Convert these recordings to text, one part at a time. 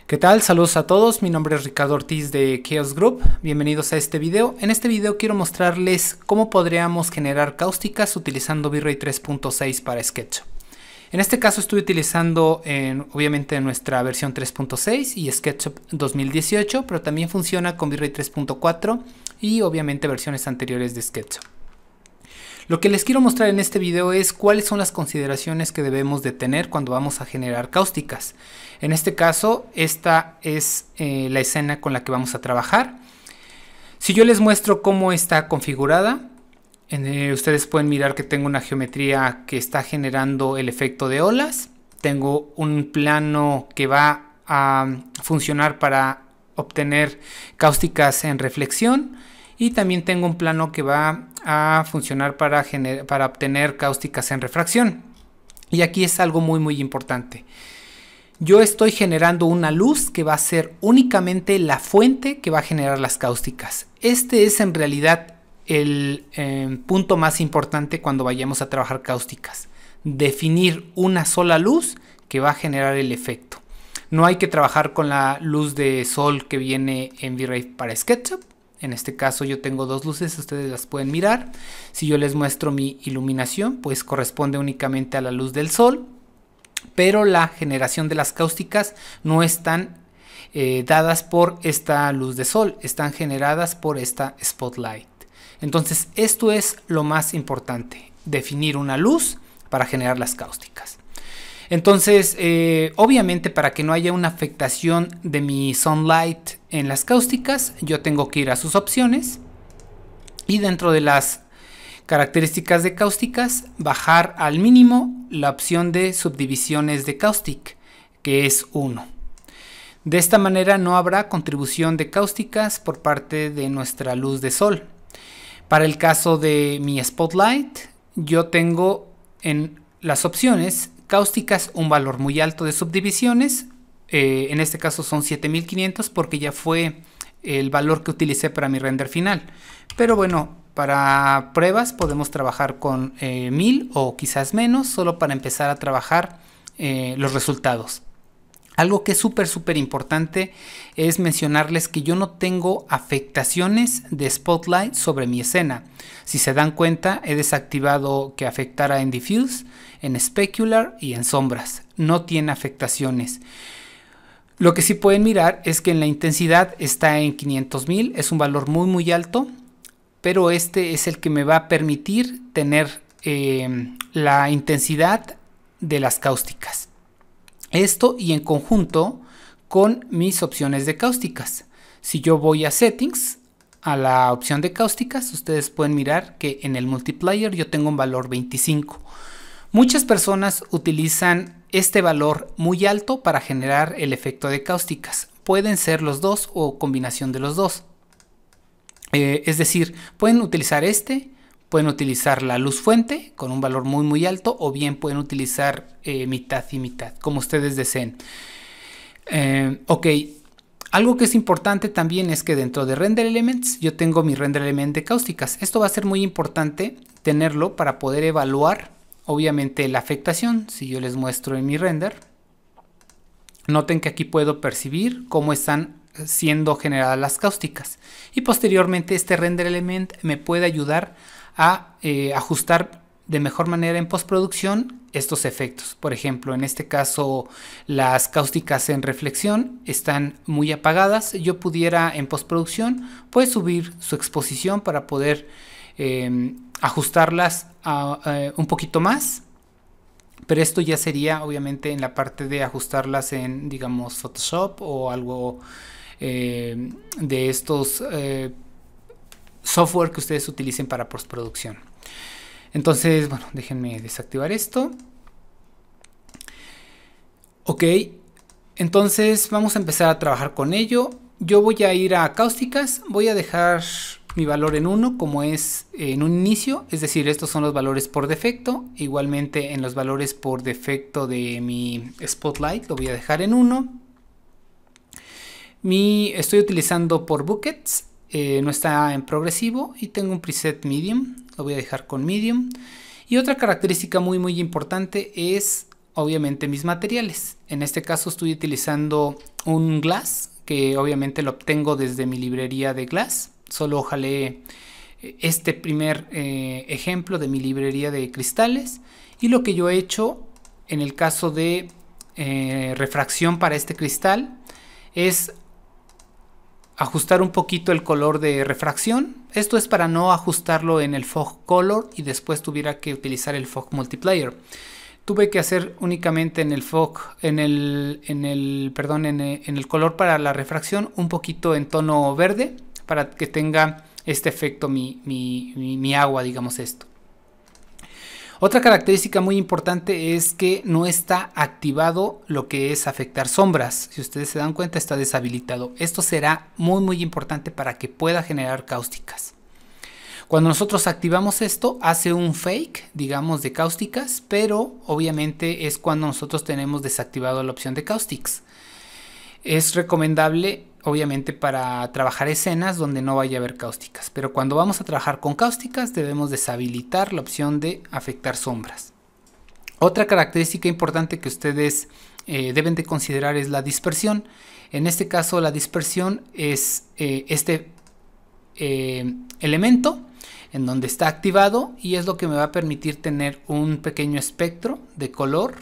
¿Qué tal? Saludos a todos, mi nombre es Ricardo Ortiz de Chaos Group, bienvenidos a este video. En este video quiero mostrarles cómo podríamos generar cáusticas utilizando V-Ray 3.6 para SketchUp. En este caso estoy utilizando obviamente nuestra versión 3.6 y SketchUp 2018, pero también funciona con V-Ray 3.4 y obviamente versiones anteriores de SketchUp. Lo que les quiero mostrar en este video es cuáles son las consideraciones que debemos de tener cuando vamos a generar cáusticas. En este caso, esta es la escena con la que vamos a trabajar. Si yo les muestro cómo está configurada, ustedes pueden mirar que tengo una geometría que está generando el efecto de olas. Tengo un plano que va a funcionar para obtener cáusticas en reflexión. Y también tengo un plano que va a funcionar para obtener cáusticas en refracción. Y aquí es algo muy importante. Yo estoy generando una luz que va a ser únicamente la fuente que va a generar las cáusticas. Este es en realidad el punto más importante cuando vayamos a trabajar cáusticas. Definir una sola luz que va a generar el efecto. No hay que trabajar con la luz de sol que viene en V-Ray para SketchUp. En este caso yo tengo dos luces, ustedes las pueden mirar. Si yo les muestro mi iluminación, pues corresponde únicamente a la luz del sol. Pero la generación de las cáusticas no están dadas por esta luz de sol, están generadas por esta spotlight. Entonces esto es lo más importante, definir una luz para generar las cáusticas. Entonces, obviamente para que no haya una afectación de mi sunlight en las cáusticas, yo tengo que ir a sus opciones y dentro de las características de cáusticas, bajar al mínimo la opción de subdivisiones de caustic, que es 1. De esta manera no habrá contribución de cáusticas por parte de nuestra luz de sol. Para el caso de mi spotlight, yo tengo en las opciones cáusticas un valor muy alto de subdivisiones, en este caso son 7500 porque ya fue el valor que utilicé para mi render final, pero bueno, para pruebas podemos trabajar con 1000 o quizás menos, solo para empezar a trabajar los resultados. Algo que es súper importante es mencionarles que yo no tengo afectaciones de spotlight sobre mi escena. Si se dan cuenta, he desactivado que afectara en diffuse, en specular y en sombras. No tiene afectaciones. Lo que sí pueden mirar es que en la intensidad está en 500.000, es un valor muy alto, pero este es el que me va a permitir tener la intensidad de las cáusticas. Esto y en conjunto con mis opciones de cáusticas. Si yo voy a settings, a la opción de cáusticas, ustedes pueden mirar que en el multiplayer yo tengo un valor 25. Muchas personas utilizan este valor muy alto para generar el efecto de cáusticas. Pueden ser los dos o combinación de los dos. Es decir, pueden utilizar pueden utilizar la luz fuente con un valor muy alto o bien pueden utilizar mitad y mitad, como ustedes deseen. Ok, algo que es importante también es que dentro de Render Elements yo tengo mi Render Element de cáusticas. Esto va a ser muy importante tenerlo para poder evaluar obviamente la afectación. Si yo les muestro en mi render, noten que aquí puedo percibir cómo están siendo generadas las cáusticas y posteriormente este Render Element me puede ayudar a ajustar de mejor manera en postproducción estos efectos. Por ejemplo, en este caso las cáusticas en reflexión están muy apagadas. Yo pudiera en postproducción pues subir su exposición para poder ajustarlas un poquito más, pero esto ya sería obviamente en la parte de ajustarlas en, digamos, Photoshop o algo de estos software que ustedes utilicen para postproducción. Entonces, bueno, déjenme desactivar esto. Ok, entonces vamos a empezar a trabajar con ello. Yo voy a ir a cáusticas, voy a dejar mi valor en 1 como es en un inicio, es decir, estos son los valores por defecto. Igualmente en los valores por defecto de mi spotlight lo voy a dejar en 1. Estoy utilizando por buckets, no está en progresivo y tengo un preset medium, lo voy a dejar con medium. Y otra característica muy importante es obviamente mis materiales. En este caso estoy utilizando un glass que obviamente lo obtengo desde mi librería de glass. Solo jalé este primer ejemplo de mi librería de cristales, y lo que yo he hecho en el caso de refracción para este cristal es ajustar un poquito el color de refracción. Esto es para no ajustarlo en el fog color y después tuviera que utilizar el fog multiplier. Tuve que hacer únicamente en el fog, en el color para la refracción, un poquito en tono verde para que tenga este efecto mi agua, digamos esto. Otra característica muy importante es que no está activado lo que es afectar sombras. Si ustedes se dan cuenta, está deshabilitado. Esto será muy importante para que pueda generar cáusticas. Cuando nosotros activamos esto, hace un fake, digamos, de cáusticas, pero obviamente es cuando nosotros tenemos desactivado la opción de caustics. Es recomendable, obviamente, para trabajar escenas donde no vaya a haber cáusticas, pero cuando vamos a trabajar con cáusticas debemos deshabilitar la opción de afectar sombras. Otra característica importante que ustedes deben de considerar es la dispersión. En este caso la dispersión es este elemento en donde está activado, y es lo que me va a permitir tener un pequeño espectro de color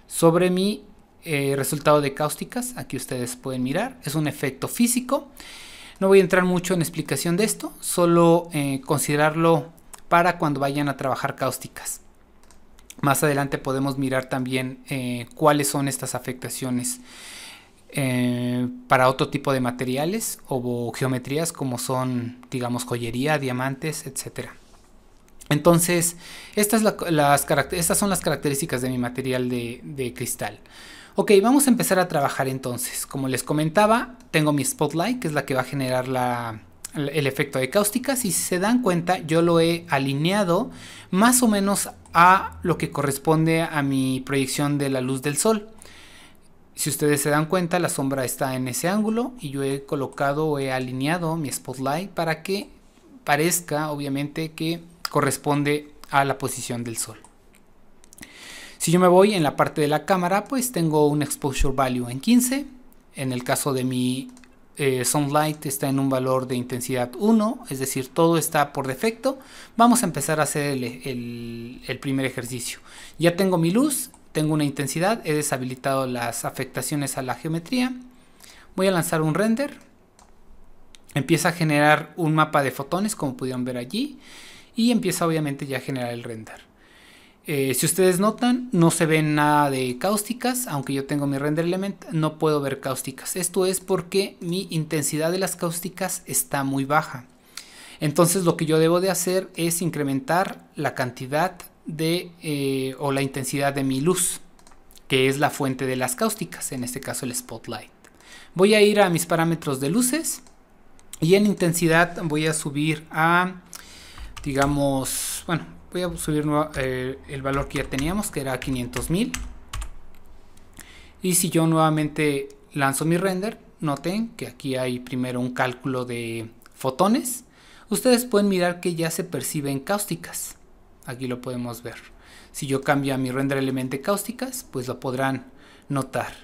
sobre mi resultado de cáusticas. Aquí ustedes pueden mirar, es un efecto físico. No voy a entrar mucho en explicación de esto, solo considerarlo para cuando vayan a trabajar cáusticas. Más adelante podemos mirar también cuáles son estas afectaciones para otro tipo de materiales o geometrías, como son, digamos, joyería, diamantes, etcétera. Entonces, estas son las características de mi material de cristal. Ok, vamos a empezar a trabajar entonces. Como les comentaba, tengo mi spotlight, que es la que va a generar el efecto de cáusticas, y si se dan cuenta, yo lo he alineado más o menos a lo que corresponde a mi proyección de la luz del sol. Si ustedes se dan cuenta, la sombra está en ese ángulo y yo he colocado o he alineado mi spotlight para que parezca, obviamente, que corresponde a la posición del sol. Si yo me voy en la parte de la cámara, pues tengo un exposure value en 15. En el caso de mi sunlight está en un valor de intensidad 1, es decir, todo está por defecto. Vamos a empezar a hacer el primer ejercicio. Ya tengo mi luz, tengo una intensidad, he deshabilitado las afectaciones a la geometría. Voy a lanzar un render. Empieza a generar un mapa de fotones, como pudieron ver allí, y empieza obviamente ya a generar el render. Si ustedes notan, no se ve nada de cáusticas, aunque yo tengo mi render element, no puedo ver cáusticas. Esto es porque mi intensidad de las cáusticas está muy baja. Entonces lo que yo debo de hacer es incrementar la cantidad o la intensidad de mi luz, que es la fuente de las cáusticas, en este caso el spotlight. Voy a ir a mis parámetros de luces y en intensidad voy a subir a, digamos, bueno, voy a subir el valor que ya teníamos, que era 500,000. Y si yo nuevamente lanzo mi render, noten que aquí hay primero un cálculo de fotones. Ustedes pueden mirar que ya se perciben cáusticas. Aquí lo podemos ver. Si yo cambio a mi render element de cáusticas, pues lo podrán notar.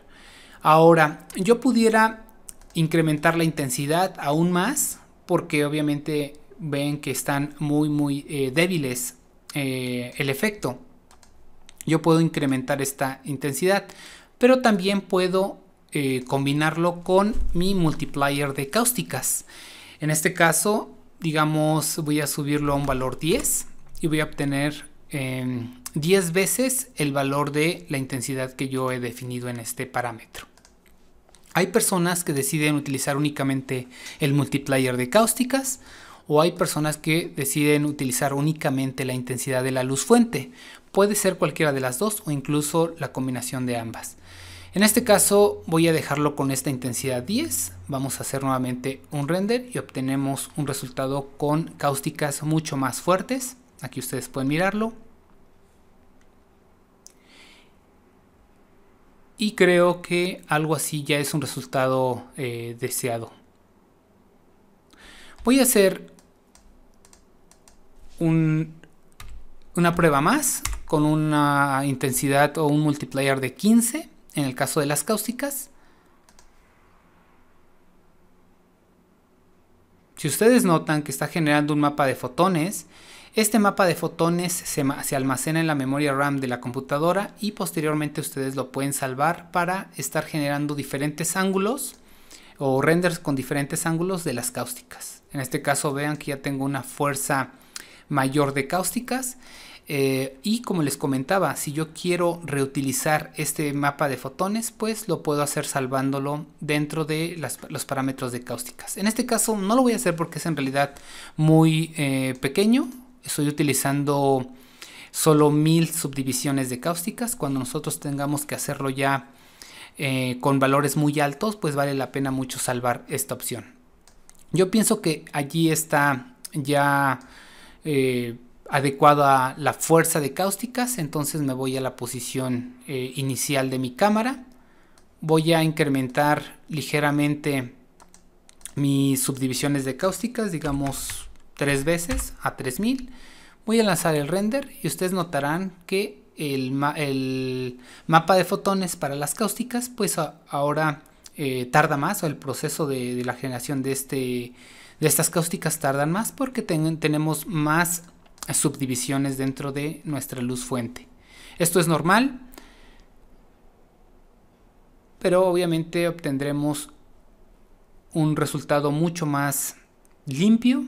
Ahora, yo pudiera incrementar la intensidad aún más, porque obviamente ven que están muy débiles el efecto. Yo puedo incrementar esta intensidad, pero también puedo combinarlo con mi multiplier de cáusticas. En este caso, digamos, voy a subirlo a un valor 10 y voy a obtener 10 veces el valor de la intensidad que yo he definido en este parámetro. Hay personas que deciden utilizar únicamente el multiplier de cáusticas, o hay personas que deciden utilizar únicamente la intensidad de la luz fuente. Puede ser cualquiera de las dos o incluso la combinación de ambas. En este caso voy a dejarlo con esta intensidad 10. Vamos a hacer nuevamente un render y obtenemos un resultado con cáusticas mucho más fuertes. Aquí ustedes pueden mirarlo. Y creo que algo así ya es un resultado deseado. Voy a hacer una prueba más. con una intensidad o un multiplier de 15 en el caso de las cáusticas. Si ustedes notan que está generando un mapa de fotones, este mapa de fotones se almacena en la memoria RAM de la computadora y posteriormente ustedes lo pueden salvar para estar generando diferentes ángulos o renders con diferentes ángulos de las cáusticas. En este caso vean que ya tengo una fuerza mayor de cáusticas y como les comentaba, si yo quiero reutilizar este mapa de fotones, pues lo puedo hacer salvándolo dentro de los parámetros de cáusticas. En este caso no lo voy a hacer porque es en realidad muy pequeño. Estoy utilizando solo 1000 subdivisiones de cáusticas. Cuando nosotros tengamos que hacerlo ya con valores muy altos, pues vale la pena mucho salvar esta opción. Yo pienso que allí está ya adecuada la fuerza de cáusticas, entonces me voy a la posición inicial de mi cámara. Voy a incrementar ligeramente mis subdivisiones de cáusticas, digamos 3 veces a 3000. Voy a lanzar el render y ustedes notarán que el mapa de fotones para las cáusticas pues ahora tarda más, o el proceso de la generación de estas cáusticas tardan más porque tenemos más subdivisiones dentro de nuestra luz fuente. Esto es normal, pero obviamente obtendremos un resultado mucho más limpio.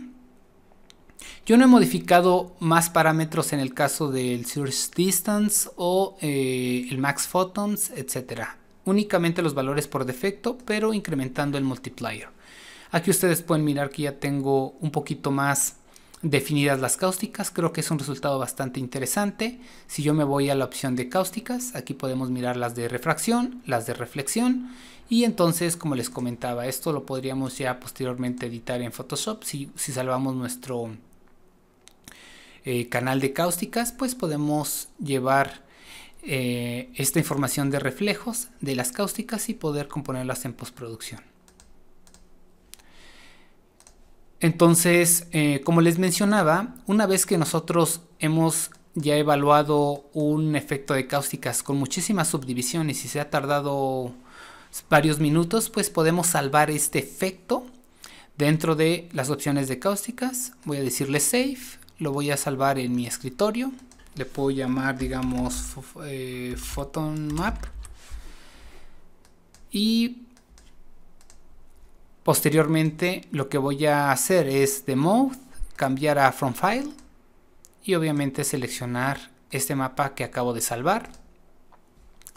Yo no he modificado más parámetros en el caso del Source Distance o el Max Photons, etc. Únicamente los valores por defecto, pero incrementando el multiplier. Aquí ustedes pueden mirar que ya tengo un poquito más definidas las cáusticas. Creo que es un resultado bastante interesante. Si yo me voy a la opción de cáusticas, aquí podemos mirar las de refracción, las de reflexión. Y entonces, como les comentaba, esto lo podríamos ya posteriormente editar en Photoshop. Si salvamos nuestro canal de cáusticas, pues podemos llevar esta información de reflejos de las cáusticas y poder componerlas en postproducción. Entonces, como les mencionaba, una vez que nosotros hemos ya evaluado un efecto de cáusticas con muchísimas subdivisiones y se ha tardado varios minutos, pues podemos salvar este efecto dentro de las opciones de cáusticas. Voy a decirle Save, lo voy a salvar en mi escritorio. Le puedo llamar, digamos, Photon Map. Y posteriormente lo que voy a hacer es de Mode, cambiar a From File y obviamente seleccionar este mapa que acabo de salvar.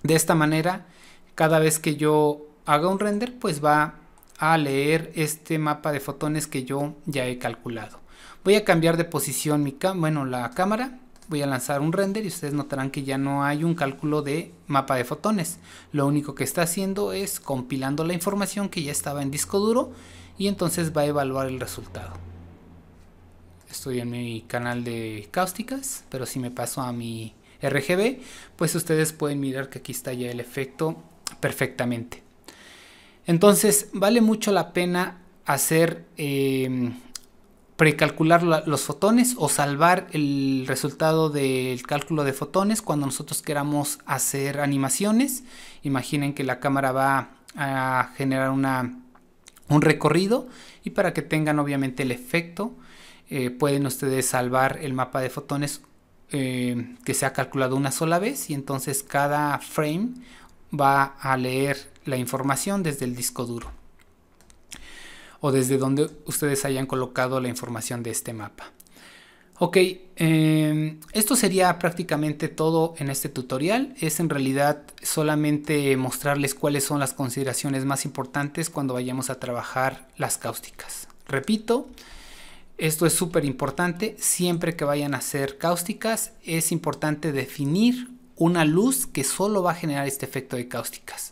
De esta manera, cada vez que yo haga un render, pues va a leer este mapa de fotones que yo ya he calculado. Voy a cambiar de posición la cámara. Voy a lanzar un render y ustedes notarán que ya no hay un cálculo de mapa de fotones. Lo único que está haciendo es compilando la información que ya estaba en disco duro y entonces va a evaluar el resultado. Estoy en mi canal de cáusticas, pero si me paso a mi RGB, pues ustedes pueden mirar que aquí está ya el efecto perfectamente. Entonces vale mucho la pena hacer precalcular los fotones o salvar el resultado del cálculo de fotones cuando nosotros queramos hacer animaciones. Imaginen que la cámara va a generar un recorrido y para que tengan obviamente el efecto pueden ustedes salvar el mapa de fotones que se ha calculado una sola vez y entonces cada frame va a leer la información desde el disco duro o desde donde ustedes hayan colocado la información de este mapa. Ok, esto sería prácticamente todo en este tutorial. Es en realidad solamente mostrarles cuáles son las consideraciones más importantes cuando vayamos a trabajar las cáusticas. Repito, esto es súper importante. Siempre que vayan a hacer cáusticas es importante definir una luz que solo va a generar este efecto de cáusticas.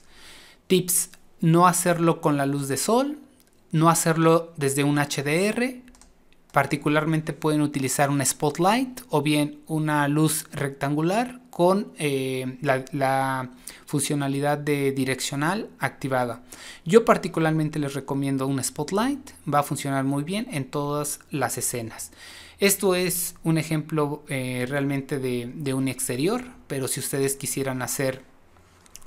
Tips: no hacerlo con la luz de sol, no hacerlo desde un HDR, particularmente pueden utilizar un spotlight o bien una luz rectangular con la funcionalidad de direccional activada. Yo particularmente les recomiendo un spotlight, va a funcionar muy bien en todas las escenas. Esto es un ejemplo realmente de un exterior, pero si ustedes quisieran hacer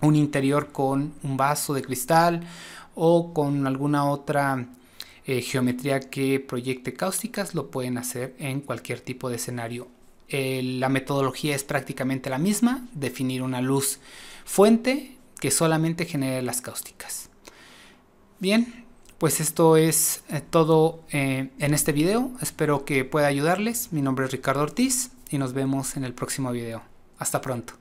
un interior con un vaso de cristal o con alguna otra geometría que proyecte cáusticas, lo pueden hacer en cualquier tipo de escenario. La metodología es prácticamente la misma, definir una luz fuente que solamente genere las cáusticas. Bien, pues esto es todo en este video. Espero que pueda ayudarles. Mi nombre es Ricardo Ortiz y nos vemos en el próximo video. Hasta pronto.